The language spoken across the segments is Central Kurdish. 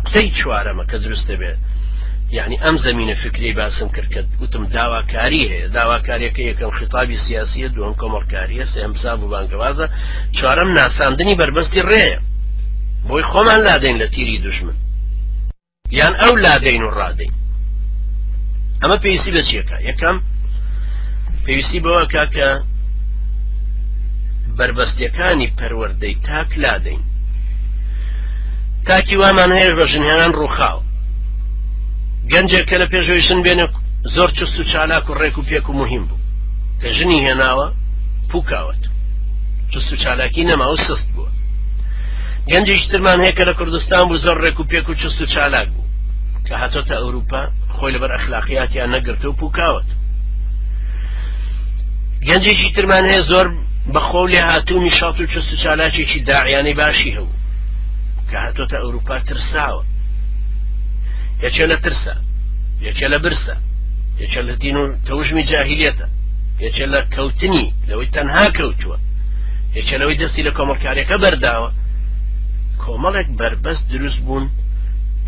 نقطەی چوارەمە کە دروستە بێت يعني ئەم زمینە فکری باسم کرد کە وتم داواکاری هەیە داواکاریەکە یەکەم خطابی سیاسیە دووەم کۆمەڵکاریە سێم حساب و بانگەوازە چوارەم ناساندنی بربەستی ڕێیە بۆی خۆمان لادەین لە تیری دوژمن یان ئەو لادەین و ڕادەین ئەمە پێویستی بە چیەکە یەکەم پێویستی بەوە کە بربەستیەکانی پەروەردەی تاک لادەین تاکی وامان هەیە بە ژنهێنان ڕووخاو گەنجێک کە لە پێشەوەیشن بێنە زۆر چست و چالاک و ڕێک و پێک و مهم بوو کە ژنی هێناوە پووکاوت چست و چالاکی نەما و سست بووە گەنجێکی ترمان هەیە کە لە کوردستان بوو زۆر ڕێک و پێک و چست و چالاک بوو کە هاتۆتە ئەوروپا خۆی لەبەر ئەخلاقیاتیان نەگرتە و پووکاوت گەنجێکی ترمان هەیە زۆر بەخۆ لێ هاتوو نیشاط و چست و چالاکێکی داعیانەی باشی هەبوو کە هاتۆتە ئەوروپا ترساوە یەکێ لە ترسە یەکێ لە برسە یەکێ لە دین و تەوژمی جاهیلیەتە یەکێ لە کەوتنی لەوەی تەنها کەوتووە یەکێ لەوەی دەستی لە کۆمەڵکاریەکە بەرداوە کۆمەڵێک بربەست دروست بوون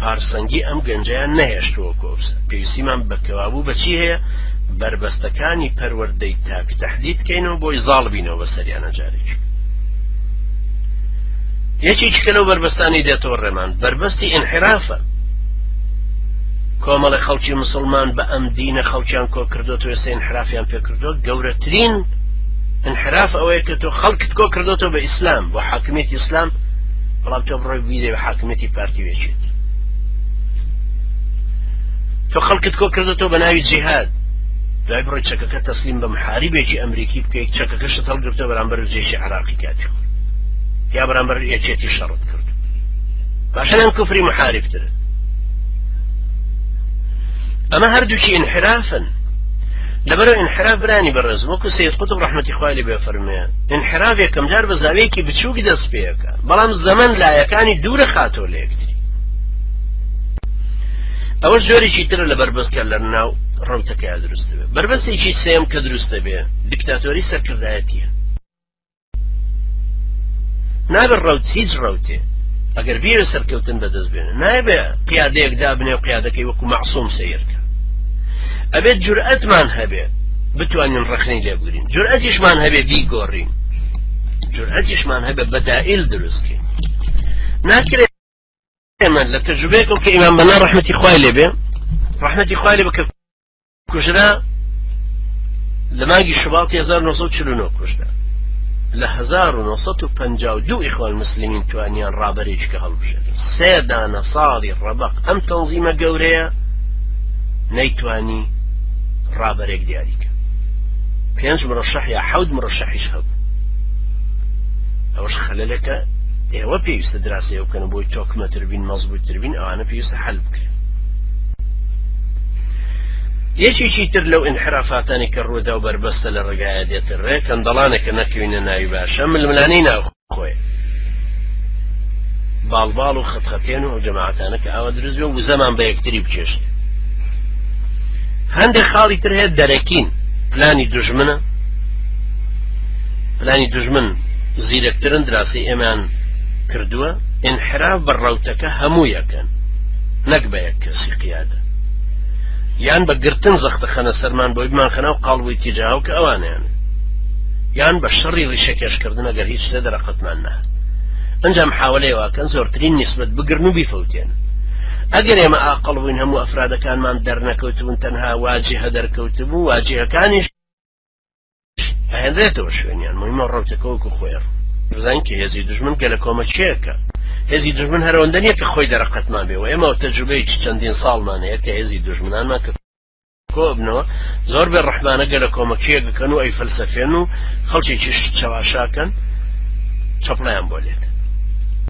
پارسەنگی ئەم گەنجیان نەهێشتووە کۆبسە پێویستیمان بەکەوابوو بەچی هەیە بربەستەکانی پەروەردەی تاک تەحدید کەینەوە بۆی زاڵ بینەوە بە سەریانە جارێک یەکێکی کە لەو بربەستانی دێتەوە ڕێمان بربەستی ئینحرافە کۆمەڵی خەڵکی مسلمان بە ئەم دینە خەڵکیان کۆ کردوتەوە ئێستا ئینحرافیان پێ کردووە گەورەترین انحراف ئەوەیە کە تۆ خەڵکت کۆ کردوتەوە بە ئیسلام بۆ حاکمیەتی ئیسلام بەڵام تۆ بڕۆی بیدەی بە حاکمیەتی پارتی وێچێت تۆ خەڵکت کۆ کردوتەوە بە ناوی جیهاد دوای بڕۆی چەکەکە تەسلیم بە محاریبێکی ئەمریکی بکەیت چەکەکەشت هەڵگرتەوە بەرامبەر جێشی عراقی کاتی خۆ یا بەرامبەر یەکێتی شەڕت کرد باشەنان کوفری محاربترن ئەمە هەردووکی انحرافن لەبەرەوە انحراف برانی بەڕێز وەکو سید قوتب ڕەحمەتی خوای لێ بێ فەرموویە انحراف یەکەم جار بە زاویەکی بچووکی دەست پێەکە بەڵام زەمن لایەکانی دوورە خاتۆ لە یەکتری ئەوەش جۆرێکی ترە لە بربەستکە لە ناو ڕەوتەکەیە دروستە بێ بربەستێکی سێم کە دروستە بێ دیکتاتۆری سەرکردایەتیە نابێت ڕەوت هیچ ڕەوتێ ئەگەر بیرە سەرکەوتن بەدەست بێنە نایبێ قیادەیەک دابنێ و قیادەکەی وەکو مەعسووم سەیرکە ئەبێت جورئەتمان هەبێ بتوانین ڕەخنەی لێبگرین جورئەتیشمان هەبێ بیگۆڕین جورئەتیشمان هەبێ بەدائیل دروستکەین ناکرێت ئێمە لە تەجروبەیەکەوە کە ئیمان بەنا ڕەحمەتی خوای لێ بێ ڕەحمەتی خوای لێ بە کە کوژرا لە مانگی شوباڵی 1949 کوژرا لە 1952 ئیخوان مسلمین توانیان ڕابەرێککە هەڵبژێت سێ دانە ساڵی ڕەبەق ئەم تەنزیمە گەورەیە نەیتوانی ڕابەرێک دیاریکە 5 مرشح یا 7 مرشحیش هەبوو ئەوەش خەلەلەکە ئێوە پێویستە دراسەیە بکەن بۆی تۆکمەتر بین مەزبووتتر بین ئەوانە پێویستە حەل بکرێن یەکێکی تر لەو انحرافاتانی کە ڕوودا و بربەستە لە ڕێگایە دێتە ڕێ کەندەڵانێکە نەکەوینە ناوی باشە ململانەی ناوخۆیە باڵباڵ و خەتخەتێن و جەماعەتانە کە ئاوا دروست بێ و زەمان بە یەکتری بچێشت هەندێک خاڵی تر هەیە دەرەکین پلانی دوژمنە پلانی دوژمن زیرەکترن دراسی ئێمان کردووە انحراف بە ڕەوتەکە هەموو یەکەن نەک بە یەک کەسی قیادە یان بە گرتن زەختە خەنە سەرمان بۆی بمانخەنە و قاڵبووی تیجاو کە ئەوانیان یان بە شەڕی ڕیشەکێشکردن ئەگەر هیچ شتە دەرەقەتمان نەهات ئەنجام حاولەیەواکەن زۆرترین نیسبەت بگرن و بیفەوتێن ئەگەر ئێمە ئاقڵ بووین هەموو ئەفرادەکانمان دەرنەکەوتبوون تەنها واجهە دەرکەوتبوو واجهەکانیش هەهێنرێتەوە شوێنیان مهمە ڕەوتەکە وەکو خۆێڕ بزانین کە هێزی دوژمن گەلە کۆمەچیەکە هێزی دوژمن هەرەوەندە نییە کە خۆی دەرەقەتمان بێەوە ئێمە تەجروبەیەکی چەندین ساڵمان هەیە کە هێزی دوژمنانمان کە کۆبنەوە زۆر بێ ڕەحمانە گەلە کۆمەکیەکەکەن و ئەی فەلسەفێن و خەڵکێکی چاواشاکەن چەپڵیان بۆ لێت